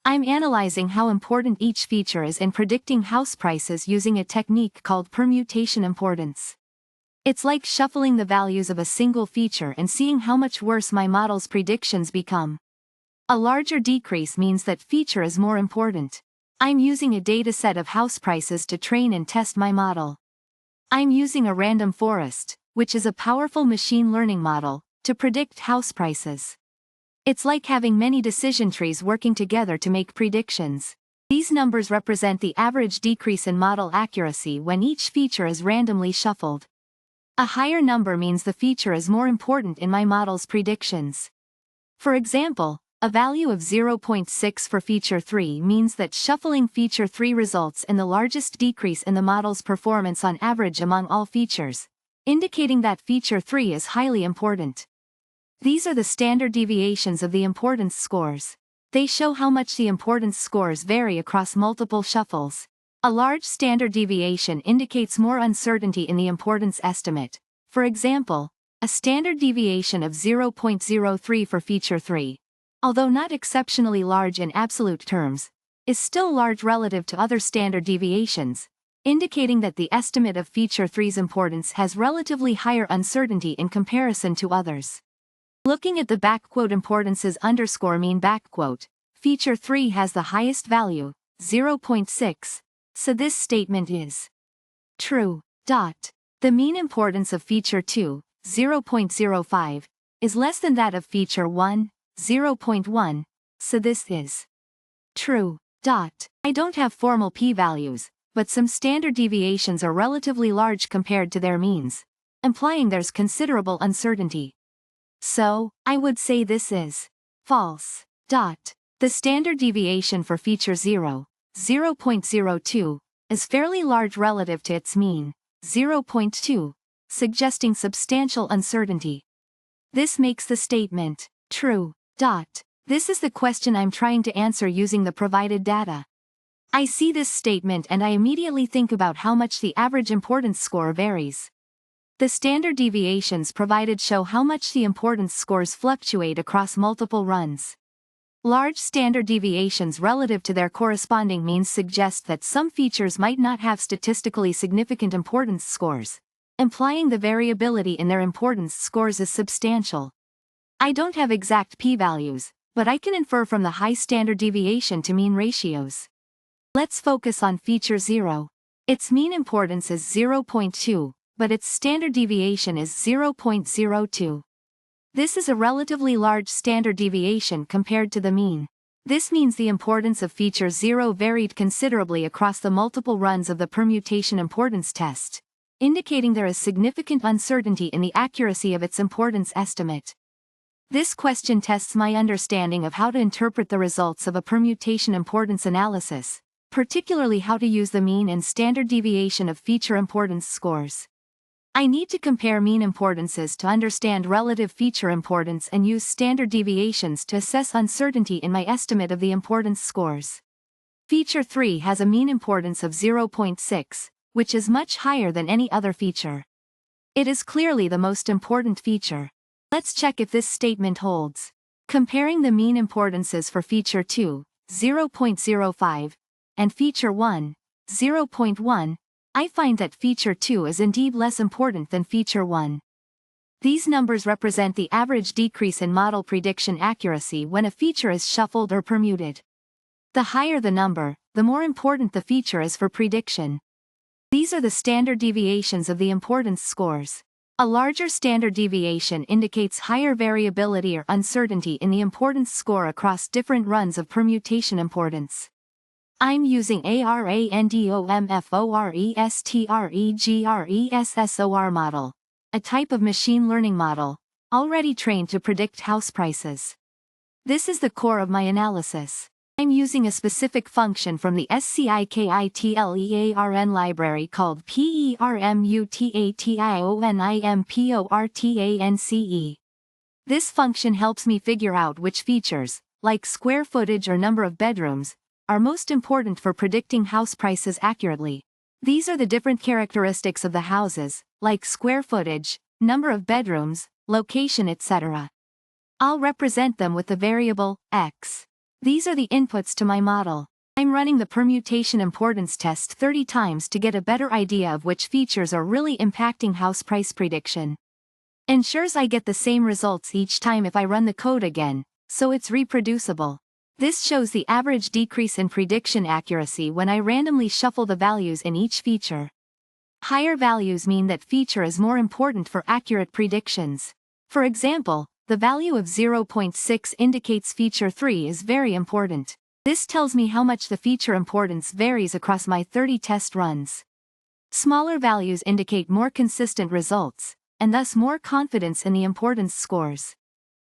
I'm analyzing how important each feature is in predicting house prices using a technique called permutation importance. It's like shuffling the values of a single feature and seeing how much worse my model's predictions become. A larger decrease means that feature is more important. I'm using a dataset of house prices to train and test my model. I'm using a random forest, which is a powerful machine learning model, to predict house prices. It's like having many decision trees working together to make predictions. These numbers represent the average decrease in model accuracy when each feature is randomly shuffled. A higher number means the feature is more important in my model's predictions. For example, a value of 0.6 for feature 3 means that shuffling feature 3 results in the largest decrease in the model's performance on average among all features, indicating that feature 3 is highly important. These are the standard deviations of the importance scores. They show how much the importance scores vary across multiple shuffles. A large standard deviation indicates more uncertainty in the importance estimate. For example, a standard deviation of 0.03 for feature 3, although not exceptionally large in absolute terms, is still large relative to other standard deviations, indicating that the estimate of feature 3's importance has relatively higher uncertainty in comparison to others. Looking at the importances _mean feature 3 has the highest value, 0.6, so this statement is true. The mean importance of feature 2, 0.05, is less than that of feature 1, 0.1, so this is true. I don't have formal p-values, but some standard deviations are relatively large compared to their means, implying there's considerable uncertainty. So, I would say this is false. The standard deviation for feature 0, 0.02, is fairly large relative to its mean, 0.2, suggesting substantial uncertainty. This makes the statement true. This is the question I'm trying to answer using the provided data. I see this statement and I immediately think about how much the average importance score varies. The standard deviations provided show how much the importance scores fluctuate across multiple runs. Large standard deviations relative to their corresponding means suggest that some features might not have statistically significant importance scores, implying the variability in their importance scores is substantial. I don't have exact p-values, but I can infer from the high standard deviation to mean ratios. Let's focus on feature 0. Its mean importance is 0.2, but its standard deviation is 0.02. This is a relatively large standard deviation compared to the mean. This means the importance of feature 0 varied considerably across the multiple runs of the permutation importance test, indicating there is significant uncertainty in the accuracy of its importance estimate. This question tests my understanding of how to interpret the results of a permutation importance analysis, particularly how to use the mean and standard deviation of feature importance scores. I need to compare mean importances to understand relative feature importance and use standard deviations to assess uncertainty in my estimate of the importance scores. Feature 3 has a mean importance of 0.6, which is much higher than any other feature. It is clearly the most important feature. Let's check if this statement holds. Comparing the mean importances for feature 2, 0.05, and feature 1, 0.1, I find that feature 2 is indeed less important than feature 1. These numbers represent the average decrease in model prediction accuracy when a feature is shuffled or permuted. The higher the number, the more important the feature is for prediction. These are the standard deviations of the importance scores. A larger standard deviation indicates higher variability or uncertainty in the importance score across different runs of permutation importance. I'm using ARANDOMFORESTREGRESSOR model, a type of machine learning model, already trained to predict house prices. This is the core of my analysis. I'm using a specific function from the SCIKITLEARN library called PERMUTATIONIMPORTANCE. This function helps me figure out which features, like square footage or number of bedrooms, are most important for predicting house prices accurately. These are the different characteristics of the houses, like square footage, number of bedrooms, location, etc. I'll represent them with the variable x. These are the inputs to my model. I'm running the permutation importance test 30 times to get a better idea of which features are really impacting house price prediction. Ensures I get the same results each time if I run the code again, so it's reproducible. This shows the average decrease in prediction accuracy when I randomly shuffle the values in each feature. Higher values mean that feature is more important for accurate predictions. For example, the value of 0.6 indicates feature 3 is very important. This tells me how much the feature importance varies across my 30 test runs. Smaller values indicate more consistent results, and thus more confidence in the importance scores.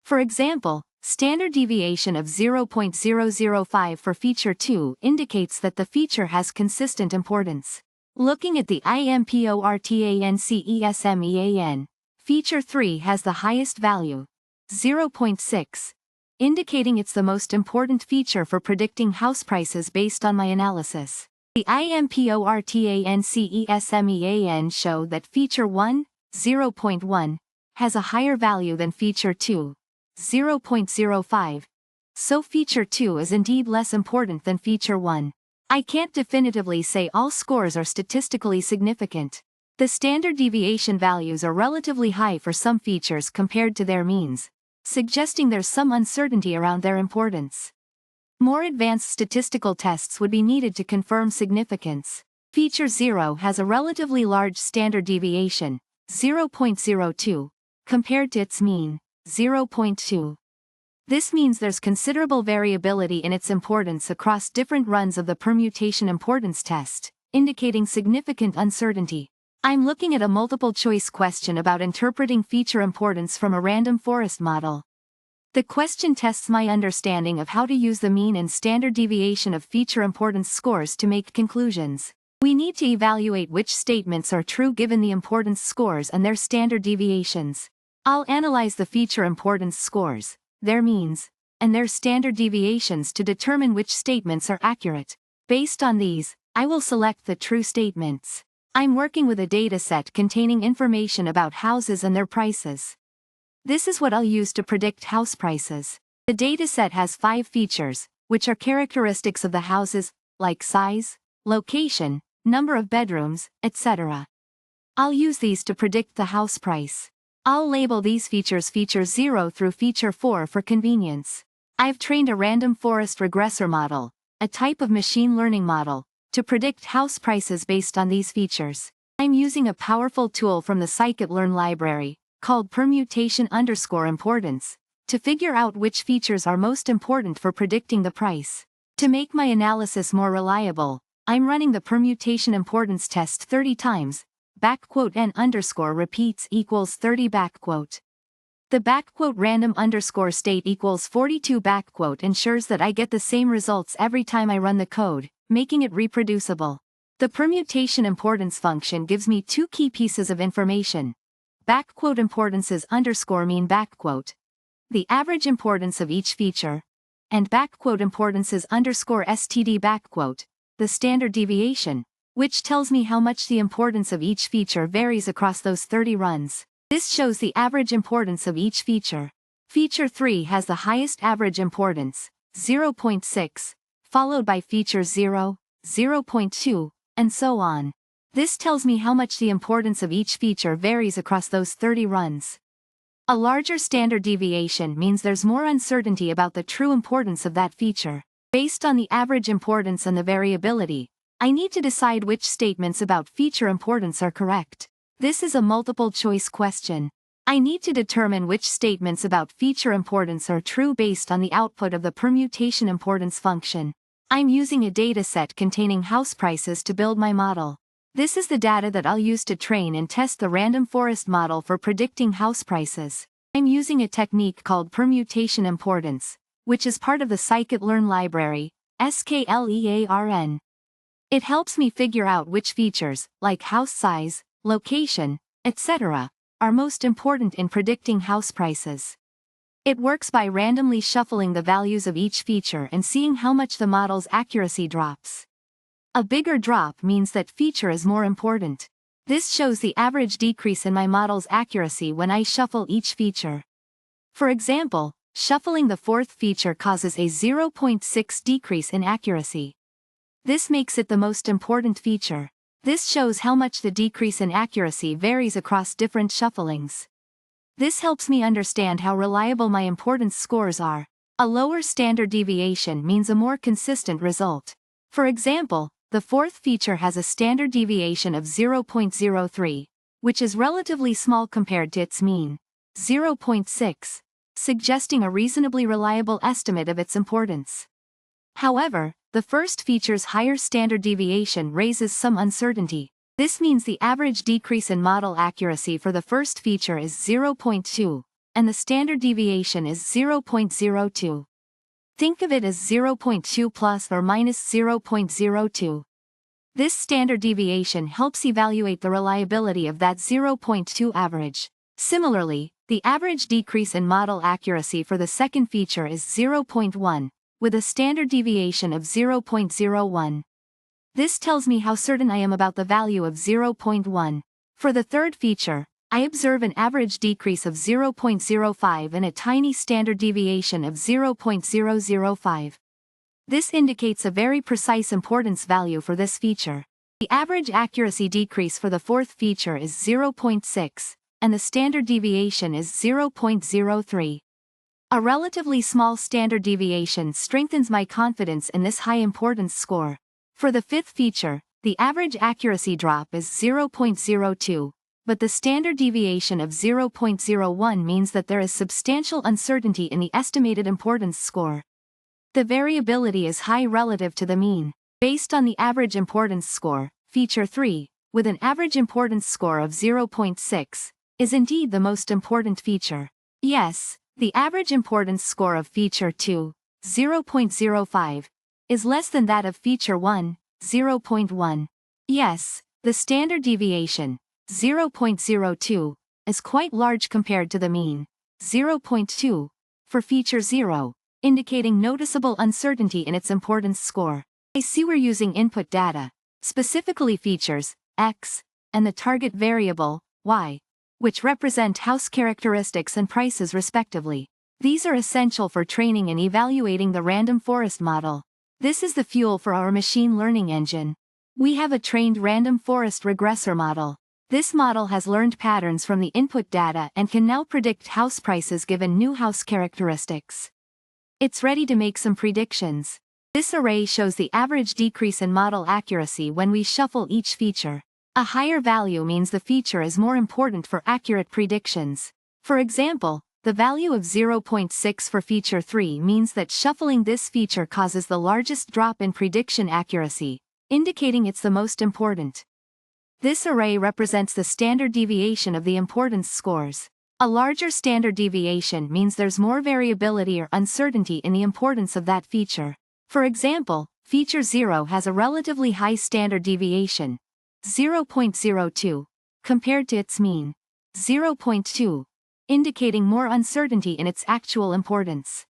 For example, standard deviation of 0.005 for feature 2 indicates that the feature has consistent importance. Looking at the importanceesmean, feature 3 has the highest value, 0.6, indicating it's the most important feature for predicting house prices based on my analysis. The importanceesmean show that feature 1, 0.1, has a higher value than feature 2, 0.05, so feature 2 is indeed less important than feature 1. I can't definitively say all scores are statistically significant. The standard deviation values are relatively high for some features compared to their means, suggesting there's some uncertainty around their importance. More advanced statistical tests would be needed to confirm significance. Feature 0 has a relatively large standard deviation, 0.02, compared to its mean, 0.2. This means there's considerable variability in its importance across different runs of the permutation importance test, indicating significant uncertainty. I'm looking at a multiple-choice question about interpreting feature importance from a random forest model. The question tests my understanding of how to use the mean and standard deviation of feature importance scores to make conclusions. We need to evaluate which statements are true given the importance scores and their standard deviations. I'll analyze the feature importance scores, their means, and their standard deviations to determine which statements are accurate. Based on these, I will select the true statements. I'm working with a dataset containing information about houses and their prices. This is what I'll use to predict house prices. The dataset has 5 features, which are characteristics of the houses, like size, location, number of bedrooms, etc. I'll use these to predict the house price. I'll label these features feature 0 through feature 4 for convenience. I've trained a random forest regressor model, a type of machine learning model, to predict house prices based on these features. I'm using a powerful tool from the scikit-learn library, called permutation_importance, to figure out which features are most important for predicting the price. To make my analysis more reliable, I'm running the permutation importance test 30 times, _n_repeats equals 30 The random underscore state equals 42 ensures that I get the same results every time I run the code, making it reproducible. The permutation importance function gives me 2 key pieces of information. Importances underscore mean the average importance of each feature, and importances underscore std the standard deviation, which tells me how much the importance of each feature varies across those 30 runs. This shows the average importance of each feature. Feature 3 has the highest average importance, 0.6, followed by feature 0, 0.2, and so on. This tells me how much the importance of each feature varies across those 30 runs. A larger standard deviation means there's more uncertainty about the true importance of that feature. Based on the average importance and the variability, I need to decide which statements about feature importance are correct. This is a multiple-choice question. I need to determine which statements about feature importance are true based on the output of the permutation importance function. I'm using a dataset containing house prices to build my model. This is the data that I'll use to train and test the random forest model for predicting house prices. I'm using a technique called permutation importance, which is part of the scikit-learn library, sklearn. It helps me figure out which features, like house size, location, etc., are most important in predicting house prices. It works by randomly shuffling the values of each feature and seeing how much the model's accuracy drops. A bigger drop means that feature is more important. This shows the average decrease in my model's accuracy when I shuffle each feature. For example, Shuffling the fourth feature causes a 0.6 decrease in accuracy. This makes it the most important feature. This shows how much the decrease in accuracy varies across different shufflings. This helps me understand how reliable my importance scores are. A lower standard deviation means a more consistent result. For example, the fourth feature has a standard deviation of 0.03, which is relatively small compared to its mean, 0.6, suggesting a reasonably reliable estimate of its importance. However, the first feature's higher standard deviation raises some uncertainty. This means the average decrease in model accuracy for the first feature is 0.2, and the standard deviation is 0.02. Think of it as 0.2 plus or minus 0.02. This standard deviation helps evaluate the reliability of that 0.2 average. Similarly, the average decrease in model accuracy for the second feature is 0.1, with a standard deviation of 0.01. This tells me how certain I am about the value of 0.1. For the third feature, I observe an average decrease of 0.05 and a tiny standard deviation of 0.005. This indicates a very precise importance value for this feature. The average accuracy decrease for the fourth feature is 0.6, and the standard deviation is 0.03. A relatively small standard deviation strengthens my confidence in this high importance score. For the fifth feature, the average accuracy drop is 0.02, but the standard deviation of 0.01 means that there is substantial uncertainty in the estimated importance score. The variability is high relative to the mean. Based on the average importance score, feature 3, with an average importance score of 0.6, is indeed the most important feature. Yes, the average importance score of feature 2, 0.05, is less than that of feature 1, 0.1. Yes, the standard deviation, 0.02, is quite large compared to the mean, 0.2, for feature 0, indicating noticeable uncertainty in its importance score. I see we're using input data, specifically features, x, and the target variable, y, which represent house characteristics and prices respectively. These are essential for training and evaluating the random forest model. This is the fuel for our machine learning engine. We have a trained random forest regressor model. This model has learned patterns from the input data and can now predict house prices given new house characteristics. It's ready to make some predictions. This array shows the average decrease in model accuracy when we shuffle each feature. A higher value means the feature is more important for accurate predictions. For example, the value of 0.6 for feature 3 means that shuffling this feature causes the largest drop in prediction accuracy, indicating it's the most important. This array represents the standard deviation of the importance scores. A larger standard deviation means there's more variability or uncertainty in the importance of that feature. For example, feature 0 has a relatively high standard deviation, 0.02, compared to its mean, 0.2, indicating more uncertainty in its actual importance.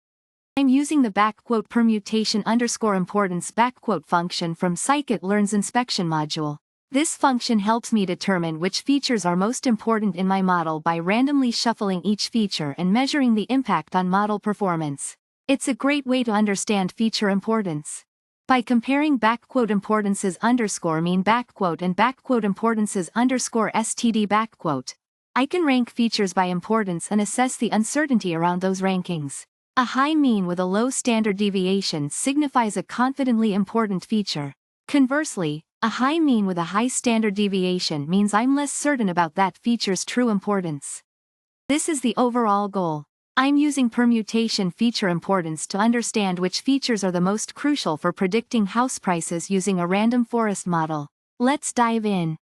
I'm using the permutation_importance function from scikit-learn's inspection module. This function helps me determine which features are most important in my model by randomly shuffling each feature and measuring the impact on model performance. It's a great way to understand feature importance. By comparing importances underscore mean and importances underscore std I can rank features by importance and assess the uncertainty around those rankings. A high mean with a low standard deviation signifies a confidently important feature. Conversely, a high mean with a high standard deviation means I'm less certain about that feature's true importance. This is the overall goal. I'm using permutation feature importance to understand which features are the most crucial for predicting house prices using a random forest model. Let's dive in.